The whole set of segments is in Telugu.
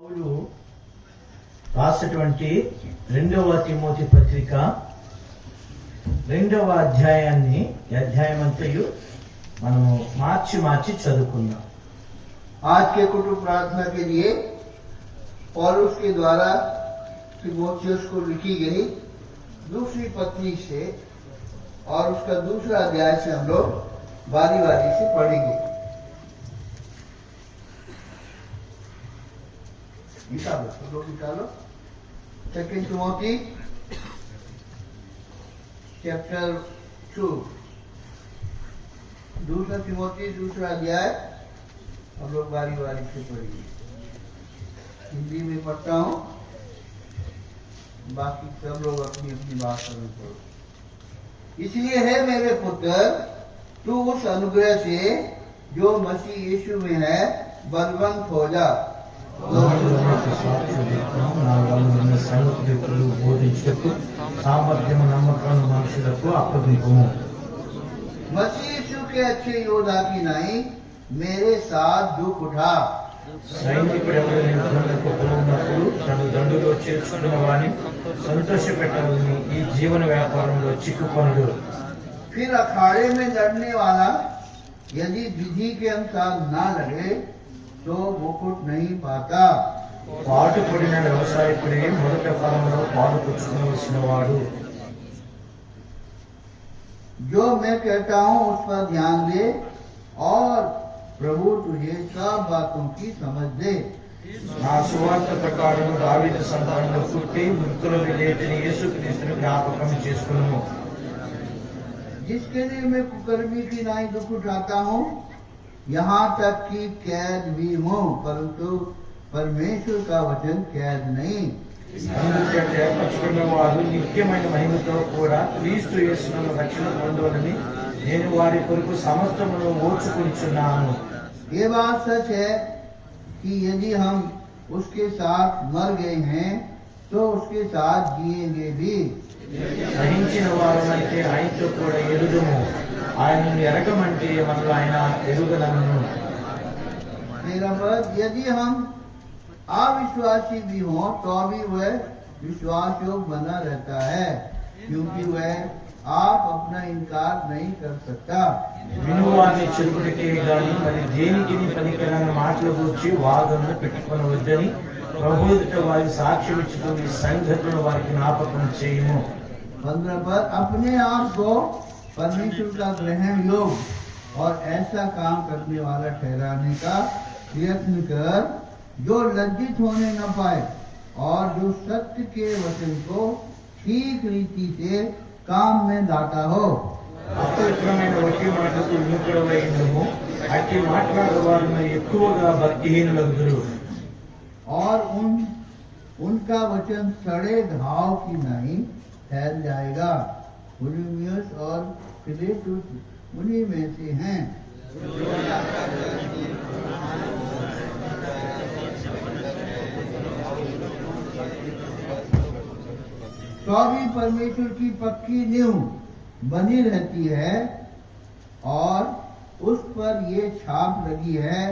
పౌలు రాసినటువంటి 2వ తిమోతి పత్రిక 2వ అధ్యాయాన్ని అధ్యాయమంతయు మనము మార్చి చదువుకుందాం. आज के कुटुंब प्रार्थना के लिए पौलुस के द्वारा तिमोथियुस को लिखी गई दूसरी पत्री से और उसका दूसरा अध्याय से हम लोग बारी बारी से पढ़ेंगे. निकालो सेकेंड तिमोथी चैप्टर 2 दूसरा तिमोथी दूसरा अध्याय हम लोग बारी बारी से पढ़ेंगे. हिंदी में पढ़ता हूँ, बाकी सब लोग अपनी अपनी भाषा में पढ़ो. इसलिए है मेरे पुत्र, तू उस अनुग्रह से जो मसीह यीशु में है बलवंत हो जा. मसीह यीशु के अच्छे योद्धा की नहीं मेरे साथ दुख उठा. తన దండులో చేర్చుకున్న వాడిని సంతోషపెట్టాలని ఈ జీవన వ్యాపారంలో చిక్కుకొనడు. फिर अखाड़े में लड़ने वाला यदि विधि के अनुसार ना लड़े तो मुकुट नहीं पाता. పాటు పడిన వ్యవసాయకుడే మొదటి ఫలంలో పాలు పుచ్చుకోవలసిన వాడు. जो मैं कहता हूँ उस पर ध्यान दे और प्रभु तुझे सब बातों की समझ दे. నా సువార్త ప్రకారం దావీదు సంతానంలో పుట్టి మృతుల లేచిన యేసుక్రీస్తును జ్ఞాపకం చేసుకును. जिसके लिए मैं कुकर्मी की नाई दुख उठाता हूँ, यहाँ तक कि कैद भी हूँ, परंतु परमेश्वर का वचन कैद नहीं. అందుకంటే పచ్చుకున్న వారు నిత్యమైన మహిమతో కూడా క్రీస్తు యేసును రక్షణ పొందవలని నేను వారి కొరకు సమస్తమును ఓర్చుకుంటున్నాను. ये बात सच है कि यदि हम उसके साथ मर गए हैं तो उसके साथ जिएंगे भी. సహించిన వారమైతే ఆయనతో కూడా ఎదుగుము, ఆయనను ఎరగమంటే మనలో ఆయన ఎరుగలను. मेरा मत यदि हम अविश्वासी भी हों तो भी वह विश्वास योग बना रहता है, क्योंकि वह आप अपना इनकार नहीं कर सकता. వినువాన్ని చెరుపుడికే గాని మరి దేనికి పనికిరాని మాటల గురించి వాదనలు పెట్టుకొనవద్దని ప్రభు ఎదుట వారి సాక్ష్యం ఇచ్చుకుని సంగతులను వారికి జ్ఞాపకం చేయము. 15 पर अपने आप को परमेश्वर का ग्रहण योग और ऐसा काम करने वाला ठहराने का प्रयत्न कर जो लज्जित होने न पाए और जो सत्य के वचन को ठीक रीति से काम में लाता हो. అపవిత్రమైన ఒకే మాటకు విముఖుడవైనము, అట్టి మాట్లాడే వారిని ఎక్కువగా భక్తిహీనులగుదురు. और उनका वचन सड़े घाव की नहीं फैल जाएगा. हुलूमियस और फिलेटुस उन्हीं में से हैं. तो भी परमेश्वर की पक्की नींव बनी रहती है और उस पर ये छाप लगी है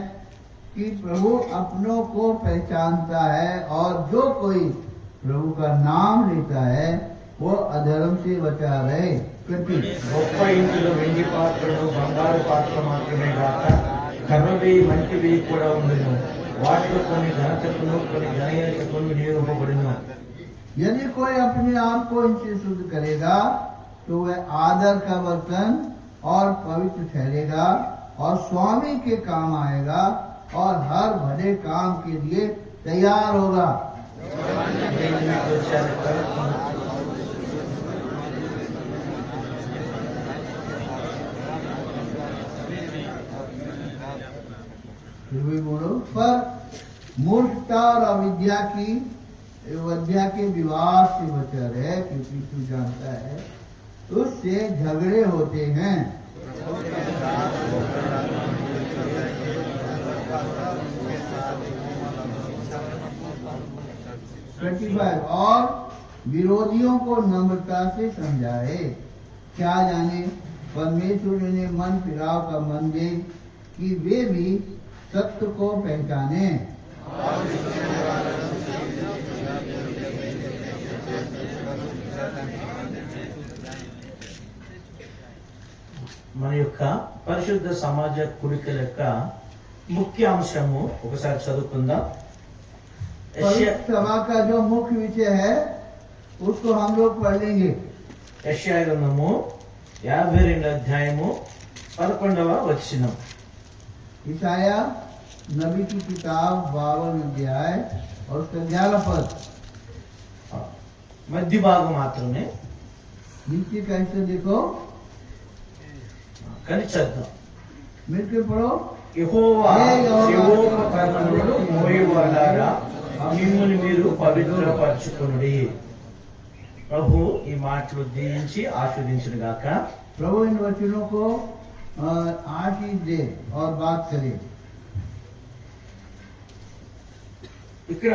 कि प्रभु अपनों को पहचानता है और जो कोई प्रभु का नाम लेता है वो अधर्म से बचा रहे. గొప్ప ఇంటిలో వెండి పాత్రలు బంగారు పాత్ర మాత్రమే కాక కర్రవి వంటివి కూడా ఉండను. వాటిలో కొన్ని ఘనతకులు కొన్ని ఘనహీనతకులు వినియోగింపబడును. यदि कोई अपने आप को इनसे शुद्ध करेगा तो वह आदर का बर्तन और पवित्र ठहरेगा और स्वामी के काम आएगा और हर भले काम के लिए तैयार होगा. फिर भी बोलो. पर मूर्खता और अविद्या के विवाद से बचा रहे, क्योंकि तू जानता है उससे झगड़े होते हैं. 25 और विरोधियों को नम्रता से समझाए. क्या जाने परमेश्वर ने मन फिराव का मन दे कि वे भी सत्य को पहचाने. మన యొక్క పరిశుద్ధ సమాజ కూడికల యొక్క ముఖ్య అంశము ఒకసారి చదువుకుందాం. पवित्र सभा का जो मुख्य विषय है उसको हम लोग पढ़ लेंगे। యెషయా గ్రంథము 52వ అధ్యాయము 11వ వచనం. ईसाया नबी की किताब 52 अध्याय और उसका 11 पद। మధ్య భాగం మాత్రమే नीचे कैसे देखो, కానీ చదువు. मिलकर पढ़ो। యెహోవా సేవోపకరణములను మోయువాలారా మిమ్మును మీరు పవిత్రపరచుకొనుడి. ప్రభు ఈ మాటలు దీవించి ఆశీర్వదించును గాక. प्रभु इन वचनों को आशीष दे और बात करे। ఇక్కడ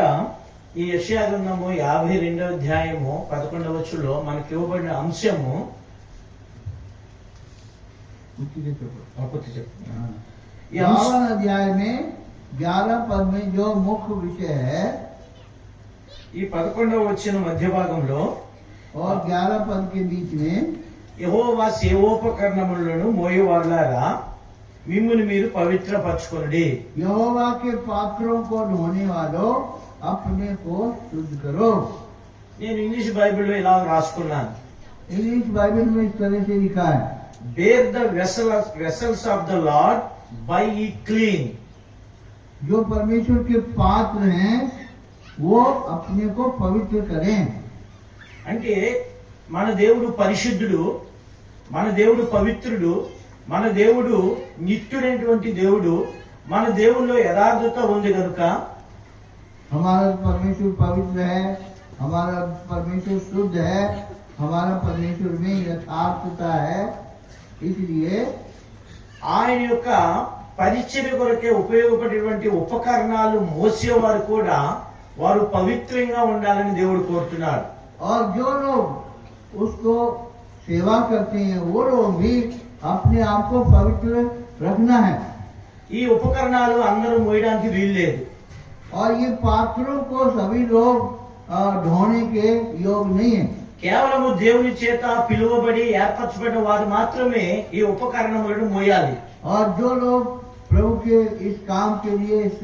ఈ యెషయా గ్రంథము 52వ అధ్యాయము 11వ వచనంలో మనకి ఇవ్వబడిన అంశము ఈ అంశం 52 अध्याय में 11 पद में जो मुख्य विषय है ఈ 11వ వచనం మధ్య భాగంలో और 11 पद के बीच में యెహోవా సేవోపకరణములను మోయువాలారా మిమ్మును మీరు పవిత్రపరచుకొనుడి. यहोवा के पात्रों को ढोने वालों अपने को शुद्ध करो। నేను ఇంగ్లీష్ బైబిల్లో ఇలా రాసుకున్నాను. इंग्लिश बाइबल में इस तरह से लिखा है, Bear the vessels of the Lord by ye clean. जो परमेश्वर के पात्र हैं वो अपने को पवित्र करें। అంటే మన దేవుడు పరిశుద్ధుడు, మన దేవుడు పవిత్రుడు, మన దేవుడు నిత్యుడైనటువంటి దేవుడు, మన దేవుల్లో యథార్థత ఉంది కనుక हमारा परमेश्वर पवित्र है, हमारा परमेश्वर शुद्ध है, हमारा परमेश्वर में यथार्थता है। इसलिए ఆయన యొక్క పరిచర్య కొరకే ఉపయోగపడేటువంటి ఉపకరణాలు మోసేవారు కూడా వారు పవిత్రంగా ఉండాలని దేవుడు కోరుతున్నాడు. और जो लोग उसको सेवा करते हैं वो लोग भी अपने आप को पवित्र रखना है। ఈ ఉపకరణాలు అందరూ మోయడానికి వీల్లేదు. और ये पात्रों को सभी लोग ढोने के योग नहीं है। కేవలము దేవుని చేత పిలువబడి ఏర్పరచబడిన వారు మాత్రమే ఈ ఉపకరణములను మోయాలి. और जो लोग प्रभु के इस काम के लिए, इस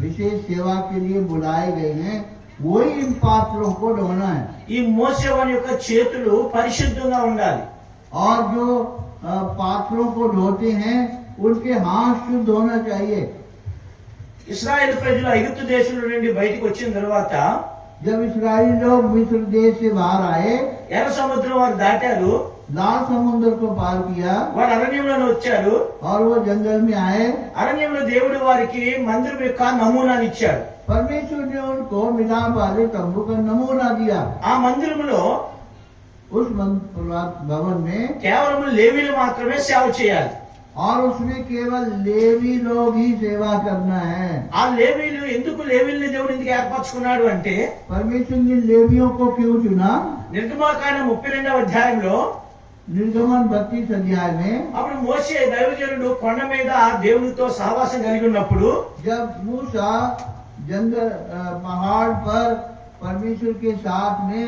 विशेष सेवा के लिए बुलाए गए हैं वही इन पात्रों को ढोना है। ఈ మోసేవాని యొక్క చేతులు పరిశుద్ధంగా ఉండాలి. और जो पात्रों को ढोते हैं उनके हाथ शुद्ध होना चाहिए। ఇశ్రాయేలు ప్రజలు ఐగుప్తు దేశంలో నుండి బయటకు వచ్చిన తర్వాత जब इस्राएली लोग मिस्र देश से बाहर आए, ఎర్ర సముద్రం వారు దాటారు, लाल समुद्र को पार किया వారు అరణ్యంలోనే వచ్చారు. और वो जंगल में आए। అరణ్యంలో దేవుడు వారికి మందిరం యొక్క నమూనాను ఇచ్చాడు. परमेश्वर ने उनको मिलाप वाले तंबू का नमूना दिया। ఆ మందిరంలో उस भवन में కేవలం లేవీలు మాత్రమే సేవ చేయాలి. और उसमें केवल लेवी लोग ही सेवा करना है। ఆ లేవీలు ఎందుకు లేవీల్ని దేవుడు ఎందుకు ఏర్పరచుకున్నాడు అంటే परमेश्वर ने लेवियों को क्यों चुना? నిర్గమాకాండం 32వ అధ్యాయంలో निर्गमन 32 अध्याय में అప్పుడు మోషే దైవజనుడు కొండ మీద దేవునితో సహవాసం కలిగి ఉన్నప్పుడు जब मूसा जंगल पहाड़ पर परमेश्वर के साथ में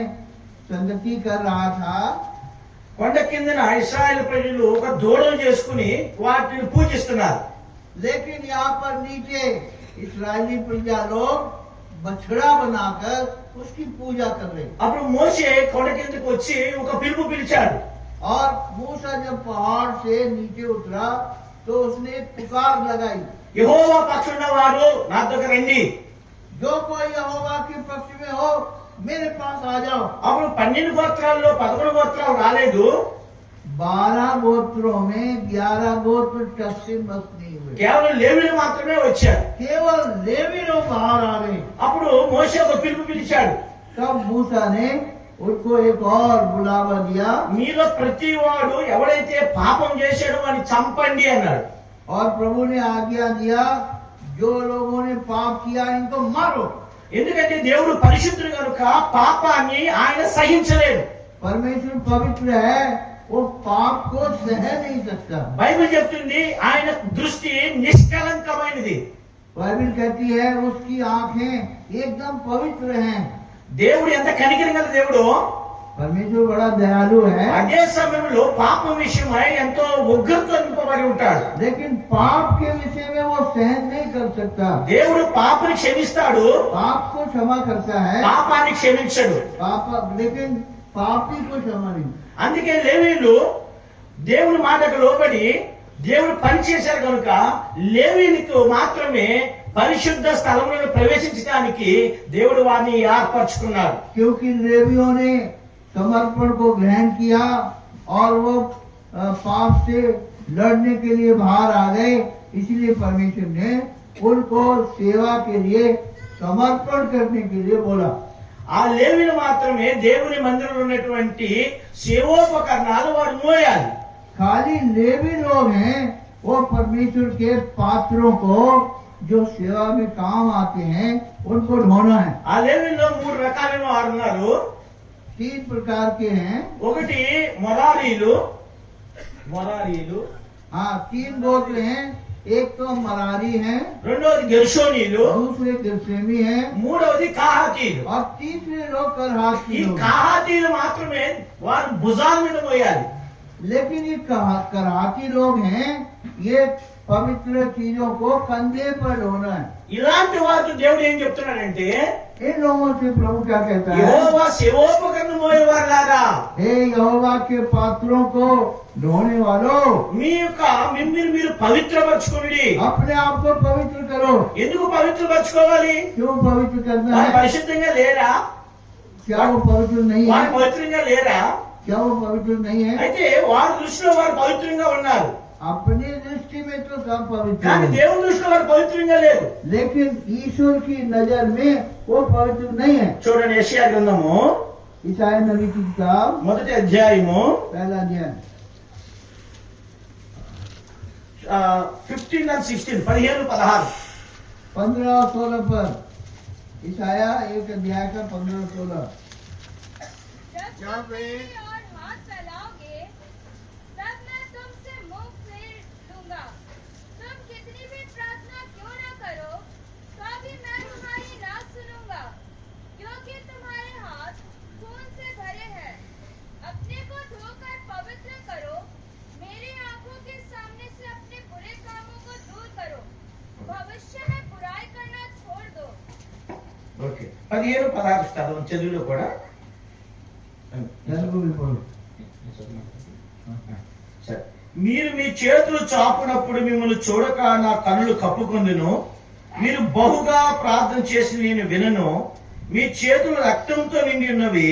संगति कर रहा था, కొండ కిందన ఇశ్రాయేలు ప్రజలు ఒక దూడను చేసుకుని వాటిని పూజిస్తున్నారు. लेकिन यहाँ पर नीचे इस्राएली प्रजा लोग बछड़ा बनाकर उसकी पूजा कर रहे। అప్పుడు మోషే కొండ కిందకు వచ్చి ఒక పిలుపు పిలిచాడు. और मूसा जब पहाड़ से नीचे उतरा तो उसने एक पुकार लगाई, యెహోవా పక్షున్న వారు నా దగ్గర రండి. जो कोई यहोवा के पक्ष में हो मेरे पास आ जाओ। అప్పుడు 12 గోత్రాల్లో 11 గోత్రాలు రాలేదు. 12 गोत्रों में 11 गोत्र टस से बस नहीं हुए, కేవలం లేవీలు మాత్రమే వచ్చారు. केवल लेवी लोग बाहर आ गए। అప్పుడు మోషే ఒక పిలుపు పిలిచాడు. तब मूसा ने उनको एक और बुलावा दिया మీలో ప్రతి వాడు ఎవడైతే పాపం చేశాడో వాడిని చంపండి అన్నాడు. और प्रभु ने आज्ञा दिया जो लोगों ने पाप किया इनको मारो। ఎందుకంటే దేవుడు పరిశుద్ధుడు కనుక పాపాన్ని ఆయన సహించలేడు. परमेश्वर पवित्र है, वो पाप को सह नहीं सकता। బైబిల్ చెప్తుంది ఆయన దృష్టి నిష్కలంకమైనది. बाइबल कहती है उसकी आंखें एकदम पवित्र हैं। దేవుడు ఎంత కనికరం గల దేవుడు. परमेश्वर बड़ा दयालु है, అదే సమయంలో పాపం విషయమై ఎంతో ఉగ్రతతో నింపబడి ఉంటాడు. लेकिन पाप के विषय में वो सहन नहीं कर सकता। దేవుడు పాపని క్షమిస్తాడు, पाप को क्षमा करता है, పాపాన్ని క్షమించడు. पाप लेकिन पापी को क्षमा नहीं। అందుకే లేవీయులు దేవుని మాటకు లోబడి దేవుడు పని చేశారు కనుక లేవీయులకు మాత్రమే పరిశుద్ధ స్థలంలో ప్రవేశించడానికి దేవుడు వారిని ఏర్పరచుకున్నాడు. क्योंकि लेवियों ने समर्पण को ग्रहण किया और वो पाप से लड़ने के लिए बाहर आ गए, इसलिए परमेश्वर ने उनको सेवा के लिए समर्पण करने के लिए बोला। ఆ లేవీయులు మాత్రమే దేవుని మందిరంలో ఉన్నటువంటి సేవోపకరణాలు వారు మోయాలి. खाली लेवी लोग हैं वो परमेश्वर के पात्रों को जो सेवा में काम आते हैं उनको ढोना है। ఆ లేవీయుల్లో 3 రకాలైన వారు ఉన్నారు. 3 प्रकार के हैं। ఒకటి మొరారీలు. हाँ, 3 गोत्र हैं। एक तो मरारी है, రెండోది గెర్షోనీలు, दूसरे गिरसेमी है మూడవది కాహాతీలు. और तीसरे लोग करहाती ఈ लोग। కాహాతీలు మాత్రమే వారు భుజాల మీద మోయాలి. लेकिन ये करहाती लोग हैं, ये पवित्र चीजों को कंधे पर ढोना है। ఇలాంటి వారితో దేవుడు ఏం చెప్తున్నాడంటే, इन लोगों से प्रभु क्या कहता है? యెహోవా సేవోపకరణం మోయేవారులారా, हे यहोवा के पात्रों को ढोने वालों, మిమ్మల్ని మీరు పవిత్రపరచుకోండి. अपने आप को पवित्र करो। ఎందుకు పవిత్రపరచుకోవాలి? क्यों पवित्र करना వారు है? పరిశుద్ధంగా లేరా? क्या वो पवित्र नहीं వారు है? పవిత్రంగా లేరా? क्या वो पवित्र नहीं है? అయితే వారి దృష్టిలో వారు పవిత్రంగా ఉన్నారు, अपनी दृष्टि में तो सब पवित्र కానీ है, దేవుని దృష్టిలో వారు పవిత్రంగా లేరు. लेकिन ईश्वर की नजर में वो पवित्र नहीं है। చూడండి, యెషయా గ్రంథము ईसाया नबी की किताब 1వ అధ్యాయము 1 अध्याय 15 and 16 15-16. 15 और 16 पर। ईसाया 1 अध्याय का 15 और 16। जब तुम और हाथ फैलाओगे तब मैं तुमसे मुंह फेर लूंगा। तुम कितनी भी प्रार्थना क्यों न करो तो भी मैं तुम्हारी ना सुनूंगा, क्योंकि तुम्हारे हाथ खून से भरे हैं। अपने को धोकर पवित्र करो, मेरी आंखों के सामने से अपने बुरे कामों को दूर करो, भविष्य में बुराई करना छोड़ दो। ఓకే, 15-16 చదువులో కూడా తెలుగు వినపడు। సరే. మీరు మీ చేతులు చాపునప్పుడు మిమ్మల్ని చూడక నా కన్నులు కప్పుకొందును. మీరు బహుగా ప్రార్థన చేసి నేను వినను. మీ చేతులు రక్తంతో నిండి ఉన్నవి,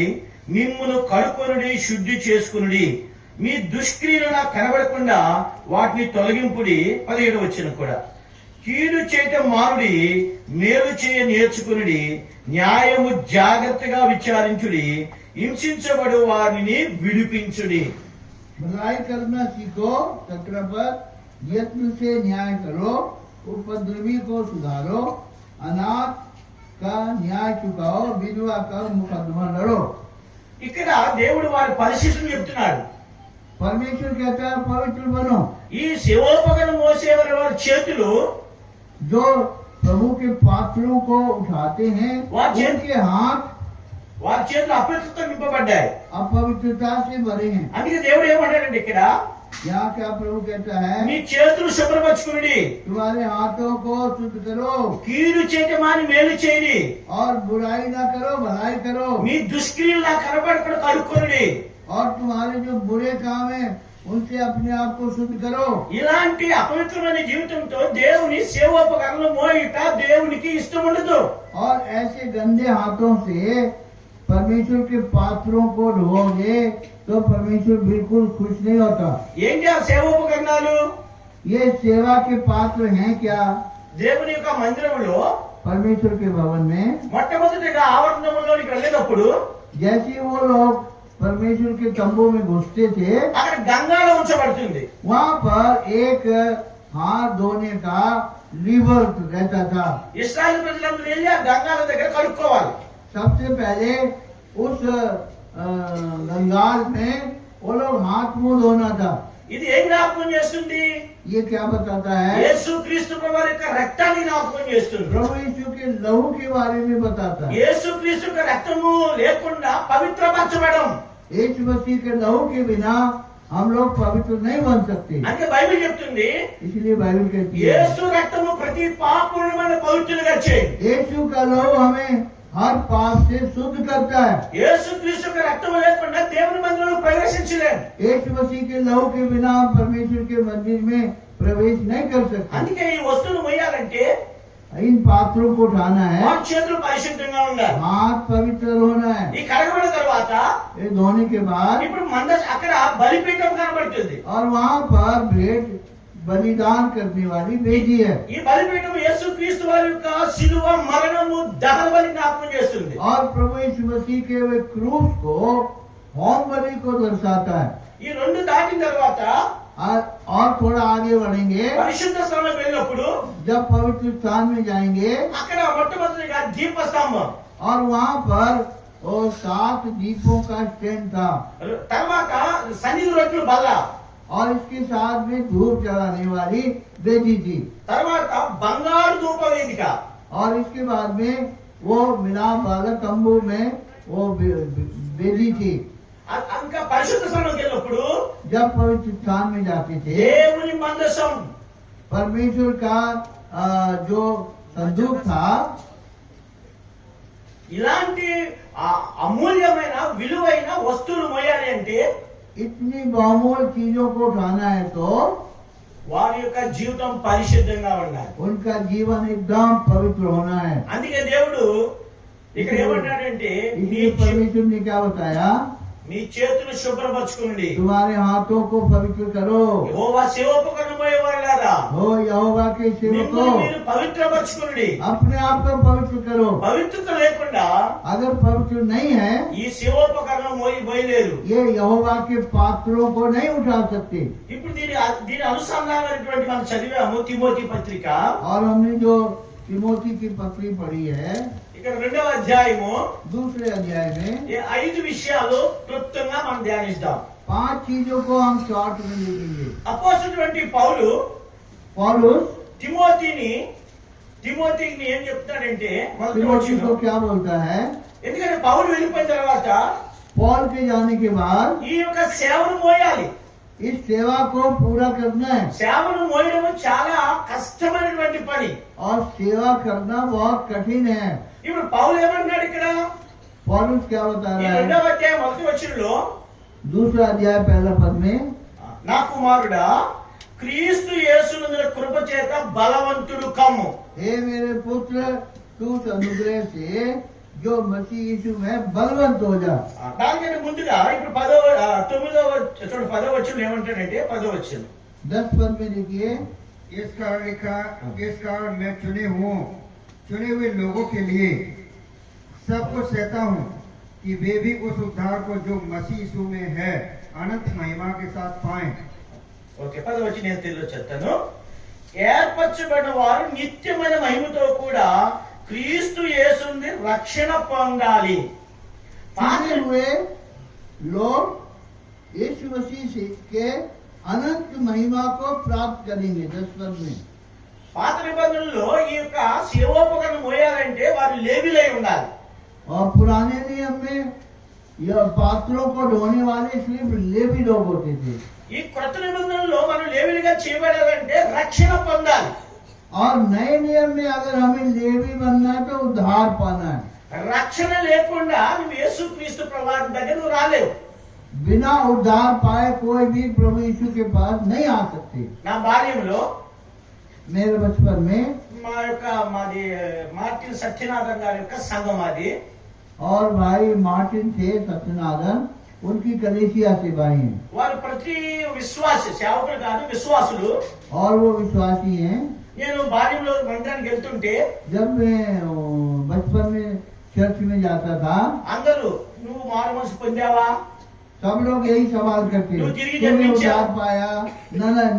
మిమ్మును కడుకొనుడి, శుద్ధి చేసుకునుడి. మీ దుష్క్రియలు నాకు కనబడకుండా వాటిని తొలగింపుడి. 17వ వచనం కూడా, కీడు చేయటం మానుడి, మేలు చేయ నేర్చుకునుడి, న్యాయము జాగ్రత్తగా విచారించుడి, హింసించబడు వారిని విడిపించుడి. भलाई करना सीखो, चक्र पर यत्न से न्याय करो, उपद्रवी को सुधारो, अनाथ का न्याय चुकाओ, विधवा का मुकदमा लड़ो। ఇక్కడ దేవుడు వారి పరిస్థితిని చెప్తున్నాడు. परमेश्वर कहता है पवित्र बनो। ఈ సేవోపకరణ మోసేవారి వారి చేతులు जो प्रभु के पात्रों को उठाते हैं उनके हाथ వారి చేతులు అపవిత్రతో నింపబడ్డాయి. अपवित्रता से भरे हैं। అందుకే దేవుడు ఏమంటాడంటే, ఇక్కడ यहाँ क्या प्रभु कहता है? మీ చేతులు శుభ్రపరచుకుని तुम्हारे हाथों को शुद्ध करो కీడు చేయటం మాని మేలు చేయండి, और बुराई ना करो, भलाई करो। మీ దుష్క్రియలు నాకు కనబడకుండా కడుక్కోండి. और तुम्हारे जो बुरे काम है उनसे अपने आप को शुद्ध करो। ఇలాంటి అపవిత్రమైన జీవితంతో దేవుని సేవోపకరణలు మోయుట దేవునికి ఇష్టం ఉండదు. और ऐसे गंदे हाथों से परमेश्वर के पात्रों को ढोओगे तो परमेश्वर बिल्कुल खुश नहीं होता। ఏంటి ఆ సేవోపకరణాలు? ये सेवा के पात्र हैं क्या? దేవుని యొక్క మందిరంలో परमेश्वर के भवन में మొట్టమొదటిగా ఆవరణంలోనికి వెళ్ళినప్పుడు जैसे वो लोग परमेश्वर के तंबू में घुसते थे, అక్కడ గంగాలో ఉంచబడుతుంది. वहाँ पर एक हाथ धोने का लीवर रहता था। ఇశ్రాయేలు ప్రజలందరూ వెళ్ళి ఆ గంగాల దగ్గర కడుక్కోవాలి. सबसे पहले उस गंगाल में वो लोग हाथ मुंह धोना था। ఇది ఏం జ్ఞాపకం చేస్తుంది? ये क्या बताता है? యేసుక్రీస్తు ప్రభువారి యొక్క రక్తాన్ని జ్ఞాపకం చేస్తుంది. प्रभु यीशु के लहू के बारे में बताता है। యేసుక్రీస్తు యొక్క రక్తము లేకుండా పవిత్రపరచబడం. यीशु मसीह के लहू के बिना हम लोग पवित्र नहीं बन सकते। అందుకే బైబిల్ చెప్తుంది इसलिए बाइबल कहती है యేసు రక్తము ప్రతి పాపమును మన పవిత్రులుగా చేయి. यीशु का लहू हमें हर पाप से शुद्ध करता है। యేసుక్రీస్తు యొక్క రక్తము లేకుండా దేవుని మందిరంలో ప్రవేశించలేము. यीशु मसीह के लहू के बिना हम परमेश्वर के मंदिर में प्रवेश नहीं कर सकते। అందుకే ఈ వస్తువులు మొయ్యాలంటే इन पात्रों को उठाना है, వారి చేతులు పరిశుద్ధంగా ఉండాలి. हाथ पवित्र होना है। ఈ కడగబడిన తర్వాత ये धोने के बाद ఇప్పుడు అక్కడ బలిపీఠం కనబడుతుంది. और वहाँ पर भेंट बलिदान करने वाली वेदी है। ఈ బలిపీఠం యేసుక్రీస్తు వారి యొక్క శిలువ మరణము దహన బలి జ్ఞాపకం చేస్తుంది. और प्रभु यीशु मसीह के वे क्रूस को होम बलि को दर्शाता है। ఈ రెండు దాటిన తర్వాత और थोड़ा आगे बढ़ेंगे, పరిశుద్ధ స్థలంలోకి వెళ్ళినప్పుడు जब पवित्र स्थान में जाएंगे అక్కడ మొట్టమొదటిగా దీపస్తంభం, और वहाँ पर वो 7 दीपों का स्टैंड था, తర్వాత సన్నిధి రొట్టెల బల్ల, और इसके साथ में धूप जलाने वाली वेदी थी, తర్వాత బంగారు ధూప వేదిక, और इसके बाद में वो मिलाप वाला तंबू में वो वेदी थी। ఇంకా పరిశుద్ధ స్థలంలోకి వెళ్ళినప్పుడు जब पवित्र स्थान में जाते थे, దేవుని మందసం, परमेश्वर का जो संदूक था, ఇలాంటి అమూల్యమైన విలువైన వస్తువులు మోయాలి అంటే इतनी बहुमूल्य चीजों को उठाना है तो వారి యొక్క జీవితం పరిశుద్ధంగా ఉండాలి. उनका जीवन एकदम पवित्र होना है। అందుకే దేవుడు ఇక్కడ ఏమంటాడంటే इसलिए परमेश्वर ने क्या बताया? నీ చేతులు శుభ్రపరచుకోండి, तुम्हारे हाथों को पवित्र करो। యెహోవా సేవకులను మోయేవారులారా हो यहोवा के మిమ్మల్ని सेवकों, మీరు పవిత్రపరచుకోండి. अपने आप को पवित्र करो। పవిత్రత లేకుండా अगर पवित्र नहीं है, ఈ సేవోపకరణం మోయలేరు. ये यहोवा के पात्रों को नहीं उठा सकते। ఇప్పుడు దీని అనుసంధానమైనటువంటి మనం చదివాము తిమోతి పత్రిక. और हमने जो तिमोथी की पत्री पढ़ी है, ఇక్కడ 2వ అధ్యాయము दूसरे अध्याय में ఈ 5 విషయాలు క్లుప్తంగా మనం ధ్యానిస్తాం. 5 चीजों को हम शॉर्ट में लिखेंगे। అపోస్తలుడైన పౌలు पौलुस తిమోతిని ఏం చెప్తాడంటే మొదటి तिमोथी को వచనం, क्या बोलता है? ఎందుకంటే పౌలు వెళ్ళిపోయిన తర్వాత पौल के जाने के बाद ఈ యొక్క సేవను మోయాలి. इस सेवा को पूरा करना है, సేవను మోయడం చాలా కష్టమైనటువంటి పని. और सेवा करना बहुत कठिन है। ఇప్పుడు పౌలు ఏమంటున్నాడు ఇక్కడ पौलुस क्या बता ఈ रहा है? 2వ అధ్యాయం మొదటి వచనంలో, दूसरा अध्याय पहला पद में, నా కుమారుడా క్రీస్తు యేసునందున కృప చేత బలవంతుడు కమ్ము. हे मेरे पुत्र, तू उस अनुग्रह से जो मसीह यीशु में बलवंत हो जा। దానికంటే ముందుగా ఇప్పుడు 10వ వచనం ఏమంటాడంటే 10వ వచనం, 10 पद में देखिए, इस कारण मैं चुने हुए लोगों के लिए सब कुछ सहता हूँ कि वे भी उस उद्धार को जो मसीह यीशु में है अनंत महिमा के साथ पाएं। ఓకే 10వ వచనం నేను తెలుగులో చెప్తాను. ఏర్పరచబడిన వారు నిత్యమైన మహిమతో కూడా క్రీస్తు యేసుని రక్షణ పొందాలి. चुने हुए लोग यीशु मसीह के अनंत महिमा को प्राप्त करेंगे। 10 पद में, పాత నిబంధనలో ఈ యొక్క సేవోపకరణం మోయాలంటే వారు లేవీలై ఉండాలి. और पुराने नियम में यह पात्रों को ढोने वाले सिर्फ लेवी लोग होते थे। ఈ క్రొత్త నిబంధనలో మనం లేవీలుగా చేయబడాలంటే రక్షణ పొందాలి. और नए नियम में अगर हमें लेवी बनना है तो उद्धार पाना है। రక్షణ లేకుండా నువ్వు యేసుక్రీస్తు ప్రభువారి దగ్గర నువ్వు రాలేవు. बिना उद्धार पाए कोई भी प्रभु यीशु के पास नहीं आ सकते। నా బాల్యంలో मेरे बचपन में, మాది మార్టిన్ సత్యనాథన్ గారి యొక్క సంఘం అది. और भाई मार्टिन थे सत्यनारायण, उनकी कलेसिया से भाई हैं, వారు ప్రతి విశ్వాసి, సేవకులు కాదు విశ్వాసులు. और वो विश्वासी हैं। నేను బాల్యంలో మందిరానికి వెళ్తుంటే जब मैं बचपन में चर्च में जाता था, అందరూ నువ్వు మారు మనసు పొందావా, सब लोग यही सवाल करते तू हैं, तिरगी तुमने जन्म उद्धार पाया,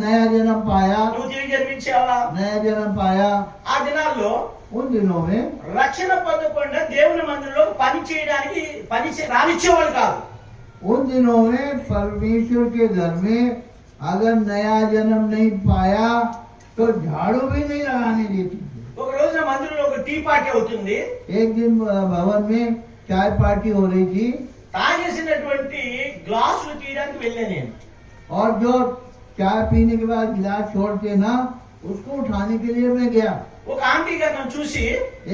नया जन्म पाया, నువ్వు తిరిగి జన్మించావా. नया जन्म पाया। ఆ దినాల్లో उन दिनों में రక్షణ పొందకుండా దేవుని మందిరంలో పని చేయడానికి రానిచ్చేవాళ్ళు కాదు. उन दिनों में परमेश्वर के घर में अगर नया जन्म नहीं पाया तो झाड़ू भी नहीं लगाने देती थी। ఒక రోజున మందిరంలో ఒక టీ పార్టీ అవుతుంది. एक दिन भवन में चाय पार्टी हो रही थी తాగేసినటువంటి గ్లాసులు తీయడానికి వెళ్ళాను నేను. और जो चाय पीने के बाद गिलास छोड़ते ना उसको उठाने के लिए मैं गया। ఒక ఆంటీ గారు నన్ను చూసి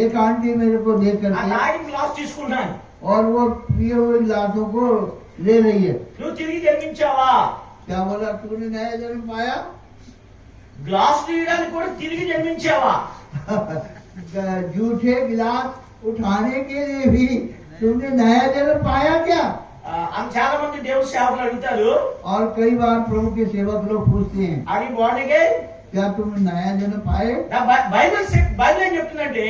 एक आंटी मेरे को देख ఆ करके తాగిన గ్లాస్ తీసుకున్నాను. और वो पिए हुए गिलासों को ले रही है। నువ్వు తిరిగి జన్మించావా? क्या बोला, तूने नया जन्म पाया? గ్లాస్ తీయడానికి కూడా తిరిగి జన్మించావా? जूठे गिलास उठाने के लिए भी तुमने नया जन्म पाया क्या? అని చాలా మంది దేవుని సేవకులు అడుగుతారు, और कई बार प्रभु के सेवक लोग पूछते हैं, అది born again? क्या तुमने नया जन्म पाए? నా బైబిల్ ఏం చెప్తుందంటే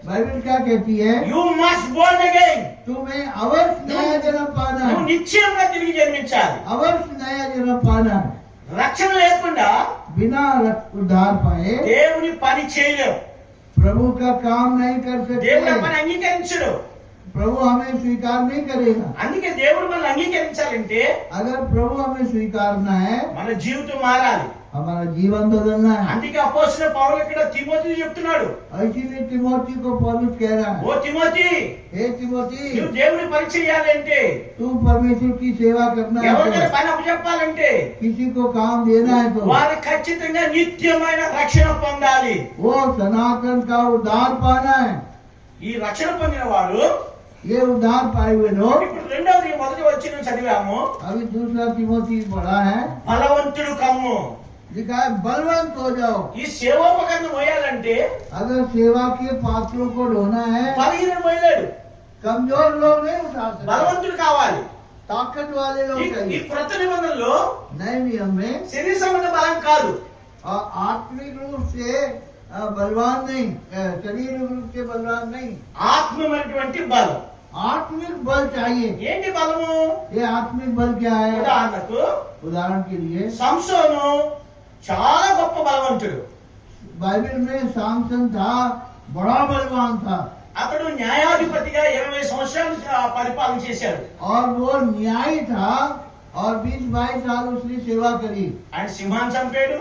बाइबल क्या कहती है? You must born again. तुम्हें अवश्य नया जन्म पाना నువ్వు है, నిశ్చయంగా తిరిగి జన్మించాలి. अवश्य नया जन्म पाना है। రక్షణ లేకుండా बिना उद्धार पाए దేవుని పని చేయలేవు. प्रभु का काम नहीं कर దేవుడు ఆ सकते। పని అంగీకరించడు. प्रभु हमें स्वीकार नहीं करेगा। అందుకే దేవుడు మనల్ని అంగీకరించాలంటే अगर प्रभु हमें स्वीकारना है, మన జీవితం మారాలి. हमारा जीवन बदलना है। అందుకే అపోస్తలుడైన పౌలు ఇక్కడ తిమోతికి చెప్తున్నాడు, इसीलिए तिमोथी को पौलुस कह रहा ఓ है, తిమోతి, हे तिमोथी, నువ్వు దేవుని పని చేయాలంటే, तू परमेश्वर की सेवा करना ఎవరికైనా है, పని అప్పచెప్పాలంటే किसी को काम देना है तो వారు ఖచ్చితంగా నిత్యమైన రక్షణ పొందాలి. वो सनातन का उद्धार पाना है। ఈ రక్షణ పొందిన వాడు ये उद्धार पाए हुए लोग, ఇప్పుడు రెండవది మొదటి వచ్చిన చదివాము, अभी दूसरा तिमोथी पढ़ा है, బలవంతుడు కమ్ము. लिखा है बलवंत हो जाओ। ఈ సేవోపకరణ మోయాలంటే अगर सेवा के पात्रों को ढोना है, బలహీన మోయలేడు, कमजोर लोग नहीं उठा सकते, బలవంతుడు కావాలి. ताकत वाले लोग ఈ चाहिए। క్రొత్త నిబంధనలో नए नियम में శరీర సంబంధ బలం కాదు, और आत्मिक रूप से बलवान नहीं, शरीर रूप से बलवान नहीं, ఆత్మమైనటువంటి బలం. आत्मिक बल चाहिए। ఏంటి బలము? ये आत्मिक बल क्या है? ఉదాహరణకు उदाहरण के लिए సంసోను చాలా గొప్ప బలవంతుడు. बाइबल में सामसन था, बड़ा बलवान था, అతడు న్యాయాధిపతిగా 20 సంవత్సరాలు పరిపాలన చేశాడు. और वो न्यायी था और 20-22 साल उसने सेवा करी। ఆయన సింహాన్ని చంపాడు.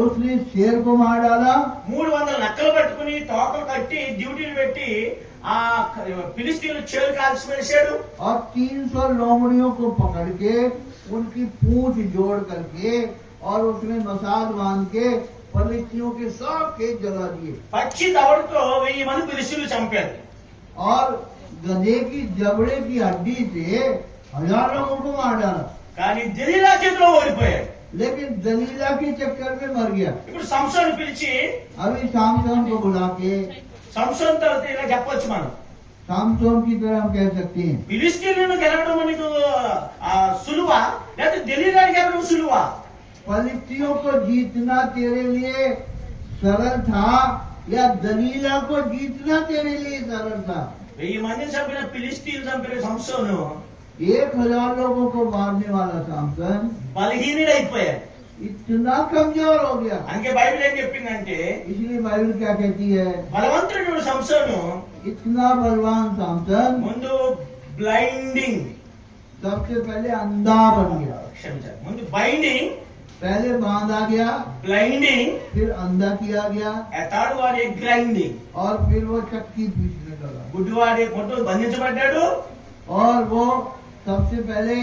उसने शेर को मार डाला, 300 నక్కలు పట్టుకుని తోకలు కట్టి డ్యూటీలు పెట్టి ఆ ఫిలిస్తీన్లు చేలు కాల్చి వేశాడు. और 300 लोमड़ियों को पकड़ के उनकी पूंछ जोड़ करके और उसमें मसाल बांध के फलिस्तियों के सब खेत जला दिए, పచ్చి దవడతో 1000 మంది ఫిలిస్తీన్లు చంపాడు. और गधे की जबड़े की हड्डी से 1000 लोगों को मार डाला। కానీ దెలీలా చేతిలో ఓడిపోయాడు. लेकिन दलीला के चक्कर में मर गया। ఇప్పుడు సంసోను పిలిచి, अभी सामसन को बुला के, సంసోన్ తర్వాత ఇలా చెప్పొచ్చు మనం, सामसन की तरह हम कह सकते हैं, ఫిలిస్తీన్లను గెలవడం నీకు సులువా లేకపోతే దెలీలాని గెలవడం సులువా? फलिस्तियों को जीतना तेरे लिए सरल था या दलीला को जीतना तेरे लिए सरल था? 1000 మందిని చంపిన ఫిలిస్తీన్లు చంపిన సంసోను 1000 लोगों को मारने वाला सामसन బలహీనుడైపోయాడు. इतना कमजोर हो गया। అందుకే బైబిల్ ఏం చెప్పిందంటే, इसलिए बाइबल क्या कहती है? బలవంతుడు సంసోను इतना बलवान सामसन ముందు బ్లైండింగ్, सबसे पहले अंधा बन गया। క్షమించాలి, ముందు బైండింగ్, पहले बांधा गया, బ్లైండింగ్, फिर अंधा किया गया, థర్డ్ వాడే గ్రైండింగ్. और फिर वो चक्की पीसने लगा, గుడ్డివాడే మొట్టు బంధించబడ్డాడు, और वो सबसे पहले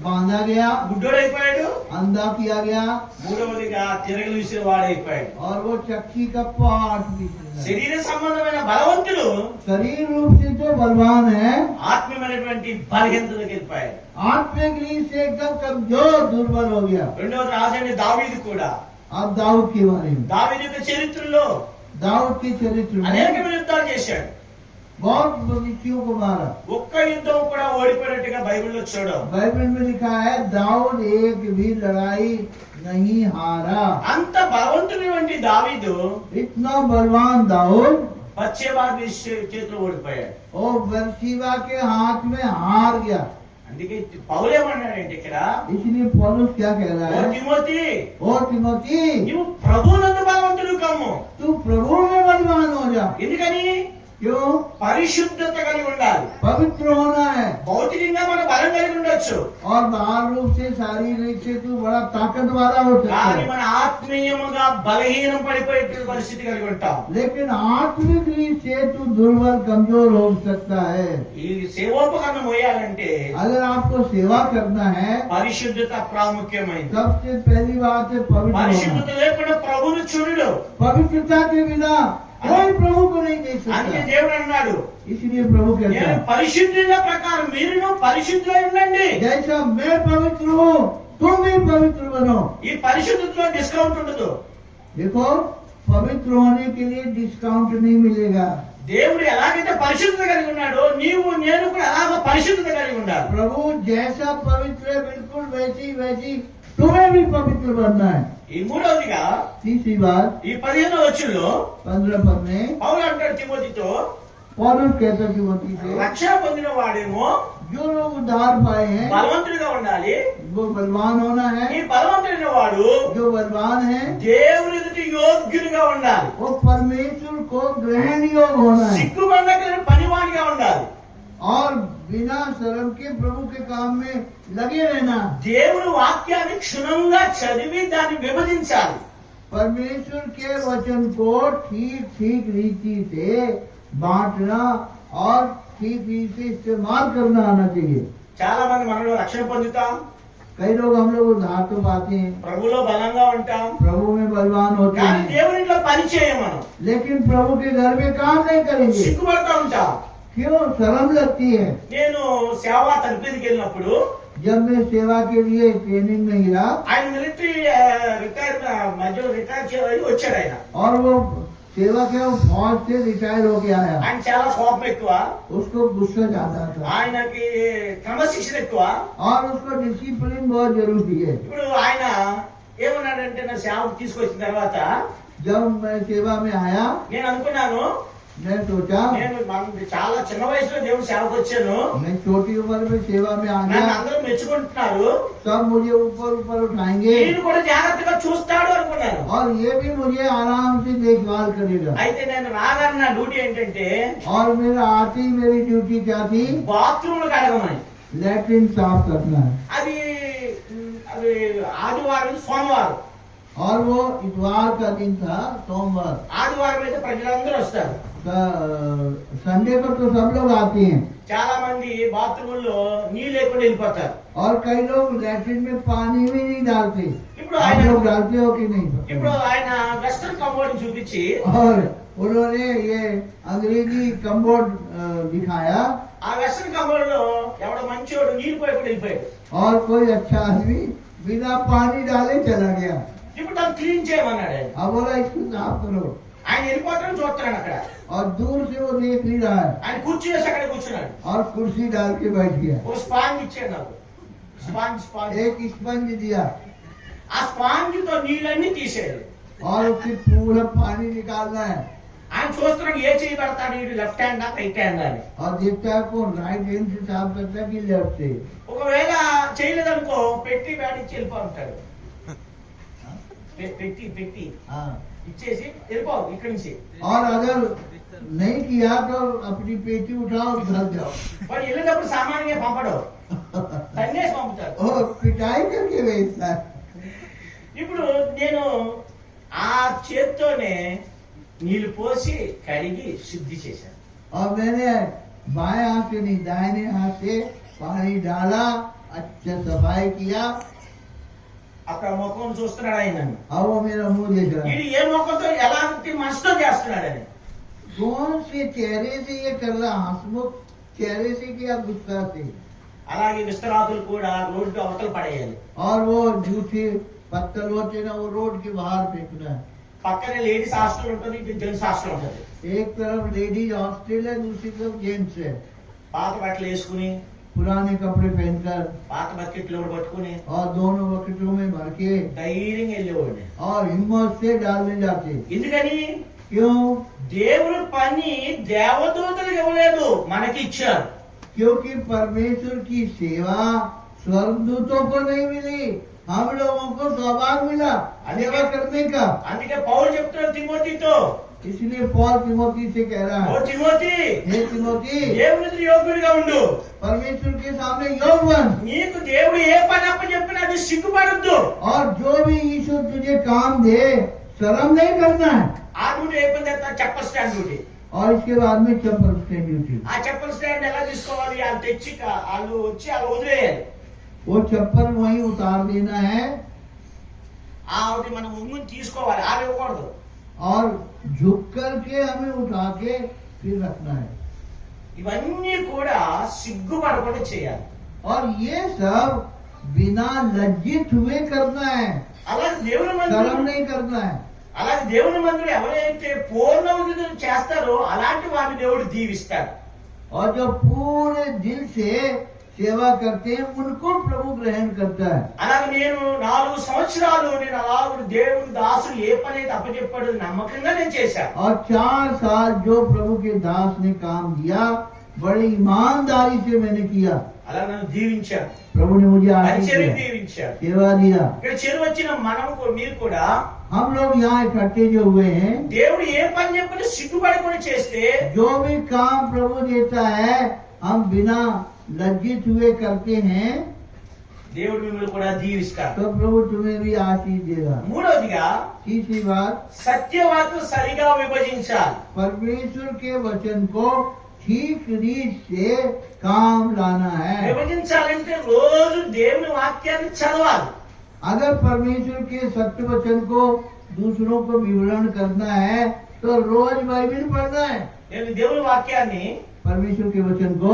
बांधा गया, గుడ్డోడైపోయాడు, अंधा किया गया, మూడవదిగా తిరగలు విసిరి వాడైపోయాడు. और वो चक्की का पार्ट पीसने लगा। శరీర సంబంధమైన బలవంతుడు शरीर रूप से तो बलवान है, ఆత్మీయమైనటువంటి బలహీనతలోకి వెళ్ళిపోయాడు. आत्मिक रीत से एकदम कमजोर दुर्बल हो गया। రెండవది రాజైన దావీదు కూడా, अब दाऊद के बारे में, దావీదు యొక్క చరిత్రలో दाऊद के चरित्र అనేక में యుద్ధాలు చేశాడు. बहुत मनुष्यों को मारा। ఒక్క యుద్ధం కూడా ఓడిపోయినట్టుగా బైబిల్లో చూడం. बाइबल में लिखा है दाऊद एक भी लड़ाई नहीं हारा। అంత బలవంతుడైనటువంటి దావీదు इतना बलवान दाऊद బత్షెబా చేతిలో ఓడిపోయాడు. और बरसीबा के हाथ में हार गया। అందుకే పౌలేమన్నాడంటే ఇక్కడ, इसलिए पौलुस क्या कह रहा ఓ है? తిమోతి, ओ तिमोथी, నువ్వు ప్రభువునందు బలవంతుడు కమ్ము. तू प्रभु में बलवान हो जा। ఎందుకని? क्यों? పరిశుద్ధత కలిగి ఉండాలి. पवित्र होना है। భౌతికంగా మనం బలం కలిగి ఉండొచ్చు, और बाहर रूप से शारीरिक से तू बड़ा ताकत वाला हो सकता కానీ है, మన ఆత్మీయముగా బలహీనం పడిపోయే పరిస్థితి కలిగి ఉంటాం. लेकिन आत्मिक रीत से तू दुर्बल कमजोर हो सकता है। ఈ సేవోపకరణం మోయాలంటే अगर आपको सेवा करना है, పరిశుద్ధత ప్రాముఖ్యమైనది. सबसे पहली बात है पवित्र పరిశుద్ధత होना। లేకుండా ప్రభువును చూడడు. पवित्रता के बिना कोई प्रभु को नहीं देख అందుకే सकता। దేవుడు అన్నాడు, इसलिए प्रभु कहता నేను है, పరిశుద్ధుల ప్రకారం మీరును పరిశుద్ధులై ఉండండి. जैसा मैं पवित्र हूँ तुम भी पवित्र बनो। ఈ పరిశుద్ధతలో డిస్కౌంట్ ఉండదు. देखो, पवित्र होने के लिए डिस्काउंट नहीं मिलेगा। దేవుడు ఎలాగైతే పరిశుద్ధత కలిగి ఉన్నాడో నీవు నేను కూడా అలాగ పరిశుద్ధత కలిగి ఉండాలి. प्रभु जैसा पवित्र है बिल्कुल वैसी वैसी तुम्हें भी पवित्र बनना है। ఈ మూడవదిగా तीसरी बात ఈ 15వ వచనంలో 15 पद में పౌలు అంటాడు తిమోతితో, पौलुस कहता कि वो से రక్షణ పొందిన వాడేమో जो लोग उद्धार पाए हैं బలవంతుడిగా ఉండాలి. वो बलवान होना ఈ है। బలవంతుడైన వాడు जो बलवान है దేవుని ఎదుట యోగ్యుడిగా ఉండాలి. वो परमेश्वर को ग्रहण योग होना है సిగ్గుపడక పనివాడిగా ఉండాలి. और बिना शर्म के प्रभु के काम में लगे रहना। దేవుని వాక్యాన్ని క్షుణ్ణంగా చదివి దాన్ని విభజించాలి. परमेश्वर के वचन को ठीक ठीक रीति से बांटना और ठीक रीति से इस्तेमाल करना आना चाहिए। చాలా మంది మనలో రక్షణ పొందుతాం, कई लोग हम लोग उद्धार तो पाते हैं, ప్రభులో బలంగా ఉంటాం, प्रभु में बलवान होते కానీ हैं, దేవునిలో పని చేయం. మనం लेकिन प्रभु के घर में काम नहीं करेंगे। సిగ్గుపడతా ఉంటాం. क्यों? शर्म लगती है। నేను సేవా తరగతికి వెళ్ళినప్పుడు जब मैं सेवा के लिए ट्रेनिंग में गया ఆయన మిలిటరీ మధ్యలో రిటైర్ చేయాలని వచ్చాడు. ఆయన और वो सेवा के वो फौज से रिटायर हो के आया, ఆయన చాలా కోపం ఎక్కువ, उसको गुस्सा ज्यादा था ఆయనకి క్రమశిక్షణ ఎక్కువ. और उसको डिसिप्लिन बहुत जरूरी है। ఇప్పుడు ఆయన ఏమన్నాడంటే నా సేవకు తీసుకొచ్చిన తర్వాత जब मैं सेवा में आया నేను అనుకున్నాను, मैं सोचा నేను చాలా చిన్న వయసులో దేవుడు సేవకు వచ్చాను, मैं छोटी उम्र में सेवा में आ నన్ను गया, అందరూ మెచ్చుకుంటున్నారు, सब मुझे ऊपर ऊपर उठाएंगे నేను కూడా జాగ్రత్తగా చూస్తాడు అనుకున్నాను. और ये भी मुझे आराम से देखभाल करेगा। అయితే నేను రాగానే నా డ్యూటీ ఏంటంటే और मेरा आती ही मेरी ड्यूटी क्या थी? బాత్రూమ్లు కడగమని. लैट्रिन साफ करना है। అది అది ఆదివారం సోమవారం. और वो इतवार का दिन था, सोमवार। ఆదివారం అయితే ప్రజలందరూ వస్తారు. संडे पर तो सब लोग आते हैं చాలా మంది బాత్రూముల్లో నీళ్ళు లేకుండా వెళ్ళిపోతారు. और कई लोग लैट्रिन में पानी भी नहीं डालते। ఇప్పుడు आप ఆయన लोग डालते हो कि नहीं? ఇప్పుడు ఆయన వెస్టర్న్ కంఫర్ట్ చూపించి और उन्होंने ये अंग्रेजी कम्बोर्ड दिखाया ఆ వెస్టర్న్ కంఫర్ట్ లో ఎవడో మంచోడు నీళ్ళు పోయకుండా వెళ్ళిపోయాడు. और कोई अच्छा आदमी बिना पानी डाले चला गया। ఇప్పుడు దాన్ని క్లీన్ చేయమన్నాడు ఆయన. अब बोला इसको साफ करो, ఆయన వెళ్ళిపోతాడని చూస్తున్నాడు అక్కడ. और दूर से वो देख नहीं रहा है ఆయన కుర్చీ వేసి అక్కడ కూర్చున్నాడు. और कुर्सी डाल के बैठ गया। ఓ స్పాంజ్ ఇచ్చాడు నాకు. స్పాంజ్ एक स्पंज दिया ఆ స్పాంజ్ తో నీళ్ళన్నీ తీసాడు. और फिर पूरा पानी निकालना है ఆయన చూస్తున్నాడు ఏ చేయి పెడతాడు, ఇటు లెఫ్ట్ హ్యాండ్ రైట్ హ్యాండ్ అని. और देखता है कौन राइट हैंड से साफ करता है कि लेफ्ट से। ఒకవేళ చేయలేదనుకో పెట్టి బ్యాట్ ఇచ్చి వెళ్ళిపో ఉంటాడు. పెట్టి हाँ, ఇచ్చేసి వెళ్ళిపో ఇక్కడి నుంచి. और अगर नहीं किया तो अपनी पेटी उठाओ और घर जाओ। వాడు వెళ్ళేటప్పుడు సామాన్యంగా పంపడు, తన్నేసి పంపుతాడు. और पिटाई करके भेजता है। ఇప్పుడు నేను ఆ చేత్తోనే నీళ్లు పోసి కడిగి శుద్ధి చేశాను. और मैंने बाएं हाथ से नहीं दाहिने हाथ से पानी डाला, अच्छा सफाई किया। అక్కడ ముఖం చూస్తున్నాడు ఆయన నన్ను. अब वो मेरा मुंह देख रहा है। వీడు ఏ ముఖంతో ఎలాంటి మనసుతో చేస్తున్నాడని. कौन से चेहरे से ये कर रहा? हंसमुख चेहरे से किया गुस्सा से? అలాగే విస్తరాతులు కూడా రోడ్డు అవతల పడేయాలి. और वो झूठे पत्थर होते ना वो रोड के बाहर फेंकना है। పక్కనే లేడీస్ హాస్టల్ ఉంటుంది, ఇటు జెంట్స్ హాస్టల్ ఉంటుంది. एक तरफ लेडीज हॉस्टल है, दूसरी तरफ जेंट्स है। పాత బట్టలు వేసుకుని पुराने कपड़े पहनकर పాత బకెట్లు కూడా పట్టుకుని और दोनों बकेटों में भर के ధైర్యంగా వెళ్ళేవాడిని. और हिम्मत से डालने जाते। ఎందుకని? क्यों? దేవుని పని దేవదూతలకు ఇవ్వలేదు, మనకి ఇచ్చారు. क्योंकि परमेश्वर की सेवा स्वर्गदूतों को नहीं मिली, हम लोगों को सौभाग्य मिला सेवा करने का। అందుకే పౌలు చెప్తున్నాడు తిమోతితో, इसलिए पॉल तिमोथी से कह रहा ఓ है, తిమోతి हे तिमोथी, దేవుని ఎదుట యోగ్యుడిగా ఉండు. परमेश्वर के सामने योग बन, నీకు దేవుడు ఏ పని అప్పచెప్పినా అది సిగ్గుపడద్దు. और जो भी ईश्वर तुझे काम दे शर्म नहीं करना है। ఆ డ్యూటీ అయిపోయిన తర్వాత చెప్పల్ స్టాండ్ డ్యూటీ. और इसके बाद में चप्पल स्टैंड ड्यूटी, ఆ చెప్పల్ స్టాండ్ ఎలా తీసుకోవాలి? వాళ్ళు తెచ్చి వాళ్ళు వచ్చి అలా వదిలేయాలి. वो चप्पल वहीं उतार देना है అది మనం ముందు తీసుకోవాలి, ఆవి ఇవ్వకూడదు. और झुक करके हमें उठा के फिर रखना है। ఇవన్నీ కూడా సిగ్గుపడకుండా చేయాలి. और ये सब बिना लज्जित हुए करना है, అలాగే దేవుని शर्म మందిరం नहीं करना है। అలాగే దేవుని మందిరం ఎవరైతే పూర్ణ ఉదితం చేస్తారో అలాంటి వారిని దేవుడు దీవిస్తాడు. और जो पूरे दिल से सेवा करते हैं उनको प्रभु ग्रहण करता है। అలాగే నేను 4 సంవత్సరాలు నేను అలాగే దేవుని దాసుడు ఏ పని అయితే అప్పచెప్పాడు నమ్మకంగా నేను చేశాను. और 4 साल जो प्रभु के दास ने काम दिया बड़ी ईमानदारी से मैंने किया। అలా నన్ను దీవించాడు, प्रभु ने मुझे आशीष పరిచర్య दिया, దీవించాడు. सेवा दिया। ఇక్కడ చేరు వచ్చిన మీరు కూడా हम लोग यहाँ इकट्ठे जो हुए हैं, దేవుడు ఏ పని చెప్పినా సిగ్గుపడకుండా చేస్తే जो भी काम प्रभु देता है हम बिना लज्जित हुए करते हैं దేవుడు మిమ్మల్ని కూడా దీవిస్తాడు. तो प्रभु तुम्हें भी आशीष देगा। మూడవదిగా तीसरी बात, సత్యవాక్యం సరిగా విభజించాలి. परमेश्वर के वचन को ठीक रीत से काम लाना है। విభజించాలంటే రోజు దేవుని వాక్యాన్ని చదవాలి. अगर परमेश्वर के सत्य वचन को दूसरों को विवरण करना है तो रोज बाइबल पढ़ना है। నేను దేవుని వాక్యాన్ని परमेश्वर के वचन को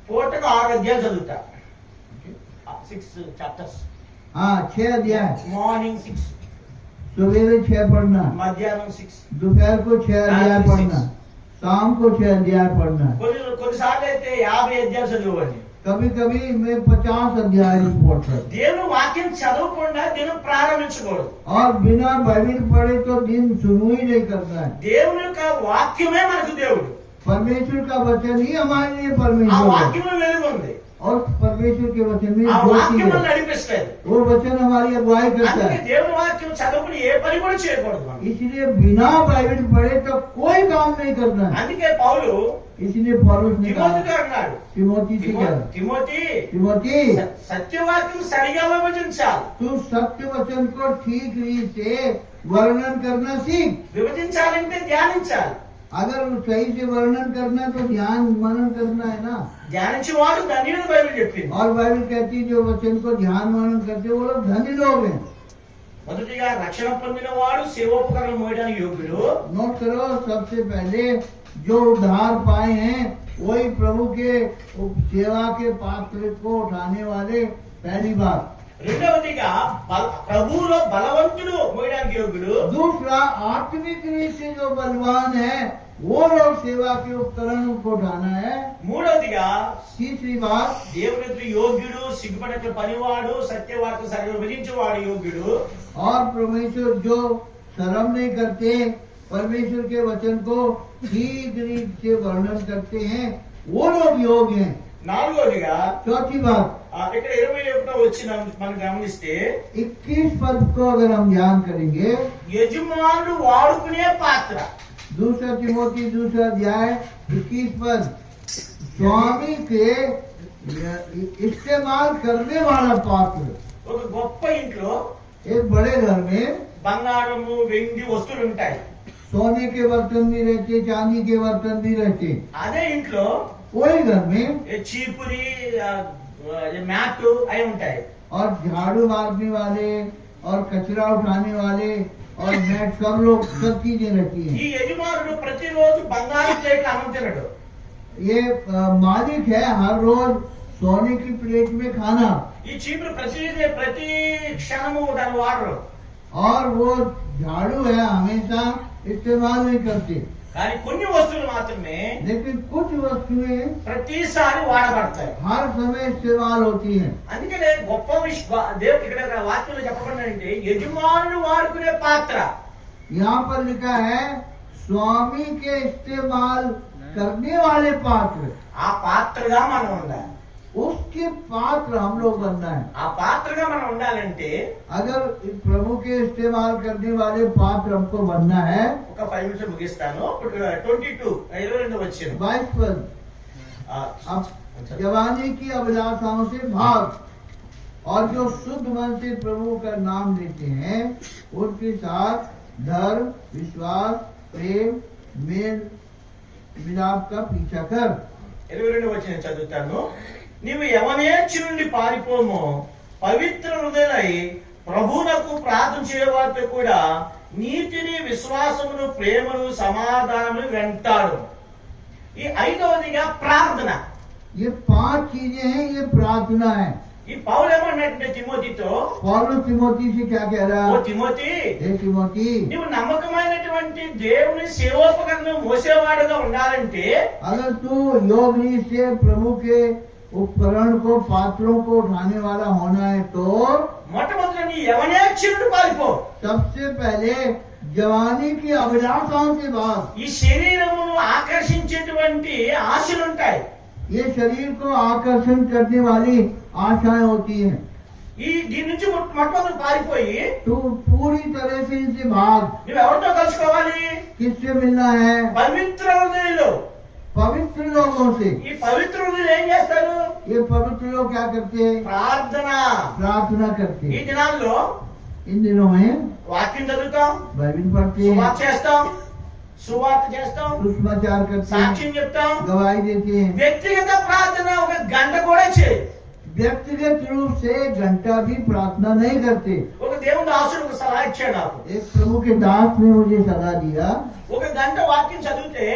పూటకు 6 అధ్యాయాలు చదువుతా. 6 చాప్టర్స్. हाँ 6 अध्याय, మార్నింగ్ 6, सवेरे 6 पढ़ना, మధ్యాహ్నం 6. दोपहर को 6 अध्याय पढ़ना, शाम को 6 अध्याय पढ़ना। కొన్నిసార్లు అయితే 50 అధ్యాయాలు చదువుకోండి. कभी कभी मैं 50 अध्याय रिपोर्ट कर, దేవుని వాక్యం చదవకుండా దినం ప్రారంభించకూడదు. और बिना बाइबल पढ़े तो दिन शुरू ही नहीं करना है। దేవుని యొక్క వాక్యమే మనకు దేవుడు. परमेश्वर का वचन ही हमारे लिए ఆ परमेश्वर है, వాక్యంలో వెలుగు ఉంది. और परमेश्वर के वचन में ఆ ज्योति వాక్యం है। మనల్ని నడిపిస్తుంది. वो वचन हमारी अगुवाई करता అందుకే है। దేవుని వాక్యం చదవకుండా ఏ పని కూడా చేయకూడదు మనం. इसलिए बिना बाइबल पढ़े तो कोई काम नहीं करना है। అందుకే పౌలు इसलिए पौलुस ने कहा తిమోతితో అన్నాడు, तिमोथी से क्या, తిమోతి तिमोथी సత్యవాక్యం సరిగా విభజించాలి. तू सत्य वचन को ठीक रीत से वर्णन करना सीख। విభజించాలంటే ధ్యానించాలి. अगर सही से वर्णन करना तो ध्यान मनन करना है ना। ధ్యానించేవాడు ధన్యుడు బైబిల్ చెప్పింది. और बाइबल कहती है जो वचन को ध्यान मनन करते हैं, वो लोग धनी लोग हैं। మొదటిగా రక్షణ పొందిన వాడు సేవోపకరణం మోయడానికి యోగ్యుడు. नोट करो, सबसे पहले जो उद्धार पाए हैं वही प्रभु के सेवा के पात्र को उठाने वाले, पहली बात। రెండవదిగా ప్రభువులో బలవంతుడు మోయడానికి యోగ్యుడు. दूसरा, आत्मिक रीत से जो बलवान है वो लोग सेवा के उपकरण को उठाना है। మూడవదిగా तीसरी बात, దేవుని యోగ్యుడు, సిగ్గుపడక పనివాడు, సత్యవాక్యం సరిగా విభజించేవాడు యోగ్యుడు. और परमेश्वर जो शर्म नहीं करते, परमेश्वर के वचन को ठीक रीत से वर्णन करते हैं, वो लोग योग हैं। నాలుగవదిగా चौथी बात, ఇక్కడ 21 వచ్చిన మనం గమనిస్తే 21 पद को अगर हम ध्यान करेंगे, యజమానుడు వాడుకునే పాత్ర. दूसरा तिमोथी दूसरा अध्याय 21 पद, स्वामी के इस्तेमाल करने वाला पात्र। ఒక గొప్ప ఇంట్లో एक बड़े घर में బంగారము వెండి వస్తువులు ఉంటాయి. सोने के बर्तन भी रहते, चांदी के बर्तन भी रहते। అదే ఇంట్లో वही घर में చీపురి మ్యాట్ అవి ఉంటాయి. और झाड़ू मारने वाले और कचरा उठाने वाले और मैट, सब लोग सब चीजें रहती ఈ हैं। యజమానుడు ప్రతిరోజు బంగారు ప్లేట్లు అన్నం తినడు. ये मालिक है हर रोज सोने की प्लेट में खाना, ఈ చీపురు ప్రతి క్షణము దాని వాడరు. और वो झाड़ू है हमेशा इस्तेमाल नहीं करते। కానీ కొన్ని వస్తువులు మాత్రమే लेकिन कुछ वस्तुएं ప్రతిసారి వాడబడతాయి. हर समय इस्तेमाल होती हैं। అందుకనే గొప్ప దేవుడు ఇక్కడ వాక్యంలో చెప్పబడిందంటే యజమానుడు వాడుకునే పాత్ర. यहाँ पर लिखा है स्वामी के इस्तेमाल करने वाले पात्र। ఆ పాత్రగా మనం ఉండాలి. उसके पात्र हम लोग बनना है। ఆ పాత్రగా మనం ఉండాలంటే अगर प्रभु के इस्तेमाल करने वाले पात्र हमको बनना है, ఒక 5 నిమిషాలు ముగిస్తాను. 22 వచ్చిన 22 पद, अब जवानी की अभिलाषाओं से भाग और जो शुद्ध मन से प्रभु का नाम लेते हैं उनके साथ धर्म, विश्वास, प्रेम, मेल मिलाप का पीछा कर। 22 వచ్చిన చదువుతాను. నీవు యవనేచ్ఛ నుండి పారిపోము, పవిత్ర హృదయులై ప్రభువునకు ప్రార్థన చేయవారితో కూడా నీతిని, విశ్వాసమును, ప్రేమను, సమాధానమును వెంటాడు. ఈ 5వదిగా ప్రార్థన. ये 5 चीजें हैं, ये प्रार्थना है। ఈ పౌలు ఏమన్నట్టే తిమోతితో, पौलुस तिमोथी से क्या कह रहा ఓ है? తిమోతి, हे तिमोथी, నువ్వు నమ్మకమైనటువంటి దేవుని సేవోపకరణం మోసేవాడుగా ఉండాలంటే अगर तू योगनी से प्रभु के उपकरण को, पात्रों को उठाने वाला होना है तो మొట్టమొదటి నీ యవనేచ్ఛ నుండి పారిపో. सबसे पहले जवानी की अभिलाषाओं के बाद, ఈ శరీరమును ఆకర్షించేటువంటి ఆశలుంటాయి. ये शरीर को आकर्षण करने वाली आशाएं होती हैं। దీని నుంచి మొట్టమొదటి పారిపోయి तू पूरी तरह से इनसे भाग। నువ్వు ఎవరితో కలుసుకోవాలి? किससे मिलना है? పవిత్ర హృదయులు. पवित्र लोगों से। ఈ పవిత్ర హృదయులు ఏం చేస్తారు? ये पवित्र लोग क्या करते हैं? ప్రార్థన. प्रार्थना करते ఈ हैं। దినాల్లో इन दिनों में వాక్యం చదువుతాం, बाइबल पढ़ते हैं, సువార్త చేస్తాం, సువార్త చేస్తాం, सुसमाचार करते हैं, సాక్ష్యం చెప్తాం. गवाही देते हैं। వ్యక్తిగత ప్రార్థన ఒక గంట కూడా చేయి. व्यक्तिगत रूप से घंटा भी प्रार्थना नहीं करते। ఒక దేవుని దాసుడు ఒక సలహా ఇచ్చాడు నాకు. एक प्रभु के दास ने मुझे सलाह दिया, ఒక గంట వాక్యం చదివితే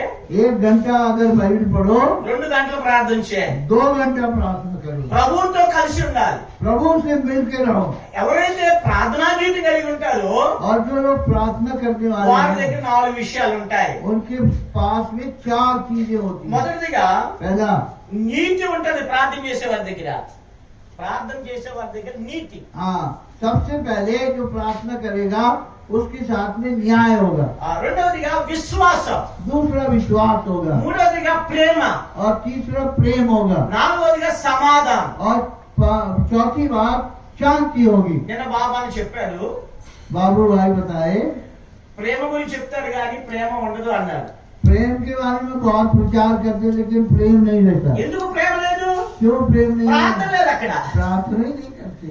1 घंटा अगर बाइबल पढ़ो 2 గంటలు ప్రార్థన చేయాలి. 2 घंटा प्रार्थना करो, ప్రభువుతో కలిసి ఉండాలి. प्रभु से मिल के रहो। ఎవరైతే ప్రార్థనా నీతి కలిగి ఉంటారో और जो लोग प्रार्थना करने వారి वाले దగ్గర हैं 4 విషయాలు ఉంటాయి. उनके पास में 4 चीजें होती हैं। మొదటిదిగా पहला, నీతి ఉంటది ప్రార్థన చేసే వారి దగ్గర. ప్రార్థన చేసే వారి దగ్గర నీతి. हाँ, सबसे पहले जो प्रार्थना करेगा उसके साथ में न्याय होगा। రెండవదిగా విశ్వాసం, दूसरा विश्वास होगा, మూడవదిగా ప్రేమ, और तीसरा प्रेम होगा, నాలుగవదిగా సమాధానం. और चौथी बात शांति होगी। నిన్న బాబా అని చెప్పారు, बाबू भाई बताए, ప్రేమ గురించి చెప్తారు కానీ ప్రేమ ఉండదు అన్నారు. प्रेम के बारे में बहुत प्रचार करते लेकिन प्रेम नहीं रहता। ఎందుకు ప్రేమ లేదు? क्यों प्रेम नहीं ప్రార్థన है? లేదు అక్కడ. प्रार्थना ही नहीं करते।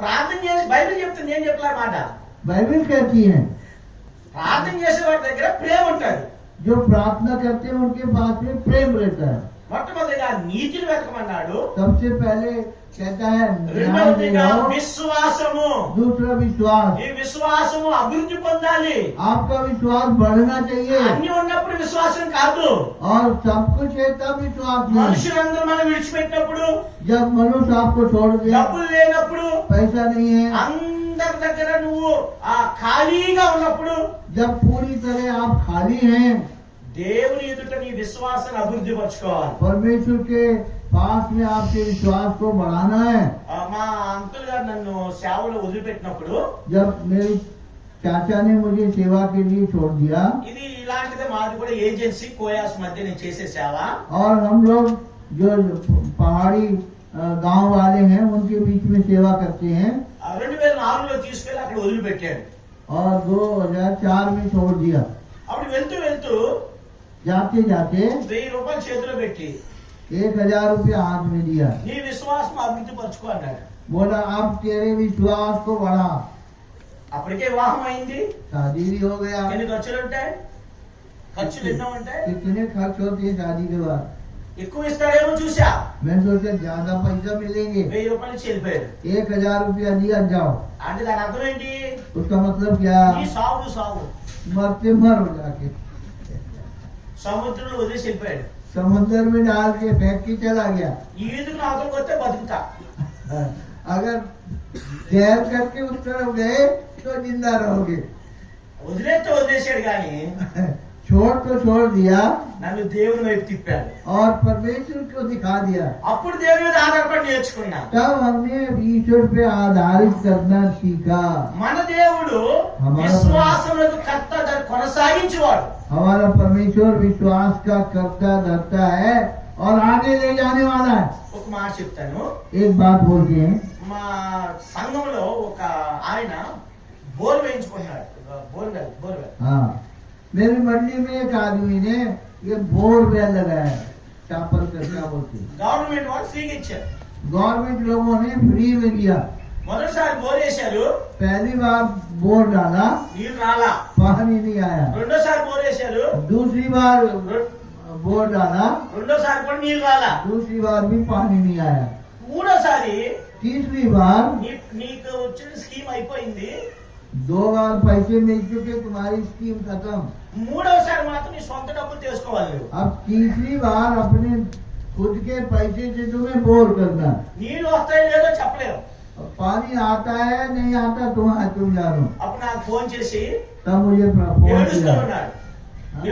ప్రార్థన చేసి బైబిల్ చెప్తుంది, ఏం చెప్పలే మాట. बाइबल कहती है ప్రార్థన చేసే వారి దగ్గర ప్రేమ ఉంటది. जो प्रार्थना करते हैं उनके पास में प्रेम रहता है। మొట్టమొదటిగా నీతిని వెతకమన్నాడు. सबसे पहले कहता है न्याय రెండవదిగా दिलाओ, విశ్వాసము. दूसरा विश्वास। ఈ విశ్వాసము అభివృద్ధి పొందాలి. आपका विश्वास बढ़ना चाहिए, అన్ని ఉన్నప్పుడు విశ్వాసం కాదు. और सब कुछ है तब विश्वास नहीं। మనుషులందరూ మనం విడిచిపెట్టినప్పుడు, जब मनुष्य आपको छोड़ दे, డబ్బులు లేనప్పుడు, पैसा नहीं है, అందరి దగ్గర నువ్వు ఖాళీగా ఉన్నప్పుడు जब पूरी तरह आप खाली हैं, దేవుని ఎదుట నీ విశ్వాసాన్ని అభివృద్ధి పరచుకోవాలి. परमेश्वर के पास में आपके विश्वास को बढ़ाना है। మా అంకుల్ గారు నన్ను సేవలో వదిలిపెట్టినప్పుడు, जब मेरे चाचा ने मुझे सेवा के लिए छोड़ दिया, ఇది ఇలాంటిదే మాది కూడా ఏజెన్సీ కోయాస్ మధ్య నేను చేసే సేవ. और हम लोग जो पहाड़ी गांव वाले हैं उनके बीच में सेवा करते हैं, 2004లో తీసుకెళ్లి అక్కడ వదిలిపెట్టాడు. और 2004 में छोड़ दिया। అప్పుడు వెళ్తూ వెళ్తూ जाते जाते 1000 రూపాయలు చేతిలో పెట్టి 1000 रुपया हाथ में दिया, నీ విశ్వాసం అభివృద్ధి పరచుకో అన్నాడు. बोला अब तेरे विश्वास को बढ़ा। అప్పటికే వివాహం అయింది. शादी भी हो गया। ఎన్ని ఖర్చులు ఉంటాయి? ఖర్చులు ఎన్నో ఉంటాయి. कितने खर्च होते हैं शादी के बाद? ఎక్కువ ఇస్తాడేమో చూసా. मैं सोचा ज्यादा पैसा मिलेंगे, 1000 రూపాయలు చెల్లిపోయాడు. 1000 रुपया दिया, जाओ। అంటే దాని అర్థం ఏంటి? उसका मतलब क्या? నీ సాగు సాగు. मरते मर हो जाके సముద్రంలో వదిలేసి వెళ్ళిపోయాడు. समुद्र में डाल के फेंक के चला गया। ఈదుకు నాతో వస్తే బతుకుతా. अगर तैर करके उस तरफ गए तो जिंदा रहोगे। వదిలేస్తే వదిలేసాడు కానీ छोड़ तो छोड़ दिया నన్ను దేవుని వైపు తిప్పాడు. और परमेश्वर को दिखा दिया। అప్పుడు దేవుని మీద ఆధారపడి నేర్చుకున్నా. तब हमने ईश्वर पे आधारित करना सीखा। మన దేవుడు हमारा విశ్వాసములకు కర్త, దాన్ని కొనసాగించేవాడు. हमारा परमेश्वर विश्वास का करता धरता है और आगे ले जाने वाला है। ఒక మాట చెప్తాను. एक बात बोलते हैं, మా సంఘంలో ఒక ఆయన బోర్ వేయించుకున్నాడు. బోర్వెల్ हाँ, मेरी मंडी में एक आदमी ने ये बोरवेल लगाया है, चापर का क्या बोलते हैं, గవర్నమెంట్ వాళ్ళు ఫ్రీగా ఇచ్చారు. गवर्नमेंट लोगों ने फ्री में दिया। మొదటిసారి బోర్ వేశారు, पहली बार बोर डाला, నీళ్ళు రాలా. पानी नहीं आया। రెండోసారి బోర్ వేశారు, दूसरी बार बोर डाला, రెండోసారి కూడా నీళ్ళు రాలా. दूसरी बार भी पानी नहीं आया। మూడోసారి तीसरी बार నీకు వచ్చిన స్కీమ్ అయిపోయింది, 2 बार पैसे मिल चुके, तुम्हारी स्कीम खत्म। మూడోసారి మాత్రం నీ సొంత డబ్బులు తీసుకోవాలి నువ్వు. अब तीसरी बार अपने खुद के पैसे से तुम्हें बोर करना। నీళ్ళు వస్తాయో లేదో చెప్పలేవు. अब पानी आता है नहीं आता तुम जानो। అప్పుడు నాకు ఫోన్ చేసి तब मुझे फोन किया,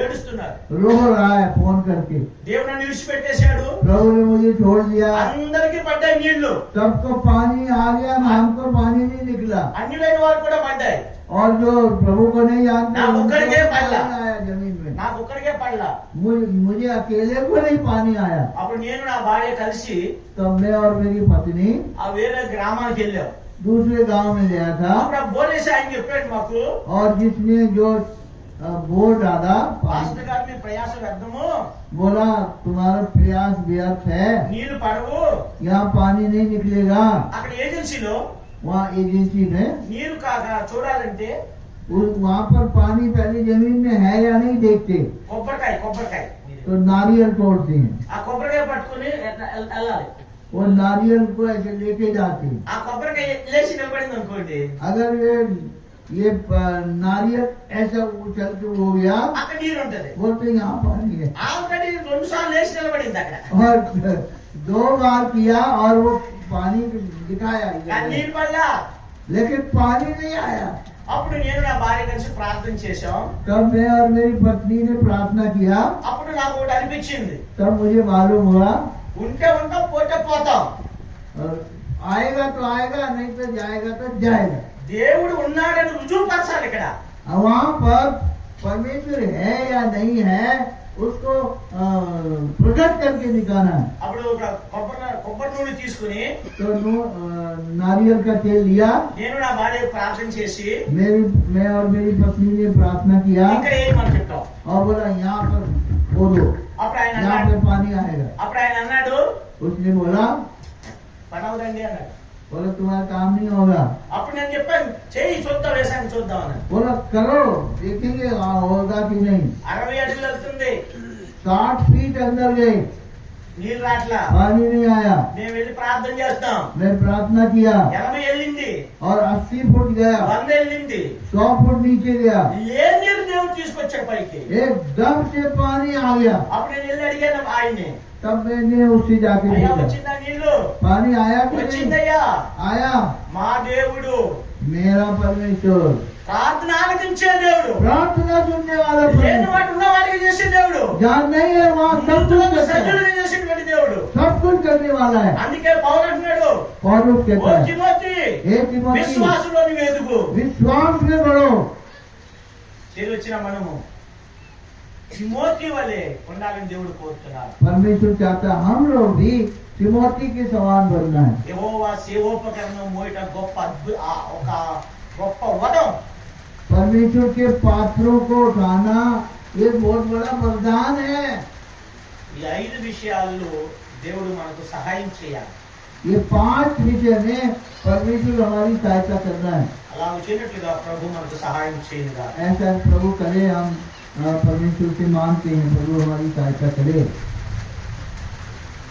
ఏడుస్తున్నారు. रो रहा है फोन करके, దేవుడు నన్ను విడిచిపెట్టేశాడు, प्रभु ने मुझे छोड़ दिया, అందరికీ పడ్డాయి నీళ్లు, सबको पानी आ गया, हमको पानी नहीं निकला। అన్యులైన వారు కూడా పడ్డాయి, और जो प्रभु को नहीं जानते ना, उनको उखड़ के पानी पड़ला। आया जमीन में। నాకు ఒక్కడికే పడలా. मुझे अकेले को नहीं पानी आया। అప్పుడు నేను నా భార్య కలిసి तब मैं और मेरी पत्नी ఆ వేరే గ్రామానికి వెళ్ళాం. दूसरे गांव में गया था, అప్పుడు ఆ బోరేసి ఆయన చెప్పాడు మాకు, और जिसने जो बोर डाला, పాస్టర్ గారు మీ ప్రయాస వ్యర్థము, बोला तुम्हारा प्रयास व्यर्थ है, నీళ్లు పడవు. यहाँ पानी नहीं निकलेगा। అక్కడ ఏజెన్సీలో वहाँ एजेंसी में నీళ్లు కాక చూడాలంటే वहाँ पर पानी पहले जमीन में है या नहीं देखते, కొబ్బరికాయ तो नारियल तोड़ते हैं, ఆ కొబ్బరికాయ పట్టుకుని వెళ్ళాలి. वो नारियल को ऐसे लेके जाते हैं। ఆ కొబ్బరికాయ లేచి నిలబడింది అనుకోండి, अगर ये नारियल ऐसा उछल के हो गया, అక్కడ నీరు ఉంటది. बोलते यहाँ पानी है। ఆల్రెడీ 2 సార్లు లేచి నిలబడింది అక్కడ, और 2 बार किया और वो पानी दिखाया, కానీ నీరు పడలా. लेकिन पानी नहीं आया। అప్పుడు నేను నా భార్య కలిసి ప్రార్థన చేశాం. तब मैं और मेरी पत्नी ने प्रार्थना किया, అప్పుడు నాకు ఒకటి అనిపించింది, तब मुझे मालूम हुआ ఉంటే ఉంటాం, పోతే పోతాం. आएगा तो आएगा, नहीं तो जाएगा तो जाएगा। దేవుడు ఉన్నాడని రుజువుపరచాలి ఇక్కడ. वहाँ पर परमेश्वर है या नहीं है उसको प्रकट करके दिखाना है। అప్పుడు ఒక కొబ్బరి నూనె తీసుకుని तो नारियल का तेल लिया, నేను నా భార్య ప్రార్థన చేసి मैं और मेरी पत्नी ने प्रार्थना किया ఇక్కడ ఏమని చెప్పాం. और बोला यहाँ पर खोदो, అప్పుడు ఆయన यहाँ అన్నాడు, पे पानी आएगा। उसने बोला పనవదండి అన్నాడు. बोला तुम्हारा काम नहीं होगा। అప్పుడు నేను చెప్పాను, చేయి చూద్దాం, వేసాను చూద్దాం అని. बोला करो देखेंगे होगा कि नहीं। 60 అడుగులు వెళ్తుంది, 60 फीट अंदर गए, నీళ్ళు రాట్లా. पानी नहीं आया। మేము వెళ్ళి ప్రార్థన చేస్తాం. मैं प्रार्थना किया 80 వెళ్ళింది, और 80 फुट गया, 100 వెళ్ళింది, 100 फुट नीचे गया, లేని నీరు దేవుడు తీసుకొచ్చాడు పైకి. एकदम से पानी आ गया। అప్పుడు నేను వెళ్ళి అడిగాను ఆయన్ని, तब मैंने उससे जाके అయ్యా पूछा వచ్చిందా నీళ్లు? पानी आया कि नहीं? వచ్చిందయ్యా. आया। మా దేవుడు मेरा परमेश्वर ప్రార్థన ఆలకించే దేవుడు, प्रार्थना सुनने वाला లేని परमेश्वर, వాటి ఉన్న వారికి చేసే దేవుడు, जहाँ नहीं है वहाँ सब कुछ करता है, సజ్జులుగా చేసేటువంటి దేవుడు. सब कुछ करने वाला है। అందుకే పౌలు అంటున్నాడు, पौलुस ఓ कहता है తిమోతి, हे तिमोथी విశ్వాసంలో నువ్వు ఎదుగు. विश्वास में बढ़ो। చేరి వచ్చిన మనము తిమోతి వలె ఉండాలని దేవుడు కోరుతున్నాడు. परमेश्वर चाहता है हम लोग भी तिमोथी के समान बनना है। యెహోవా సేవోపకరణం మోయట గొప్ప ఒక గొప్ప వరం. परमेश्वर के पात्रों को उठाना ये बहुत बड़ा वरदान है। ఈ 5 విషయాల్లో దేవుడు మనకు సహాయం చేయాలి. ये 5 विषय में परमेश्वर हमारी सहायता करना है। అలా వచ్చినట్లుగా ప్రభు మనకు సహాయం చేయనుగా. ऐसा प्रभु करे, हम परमेश्वर से मांगते हैं प्रभु हमारी सहायता करे।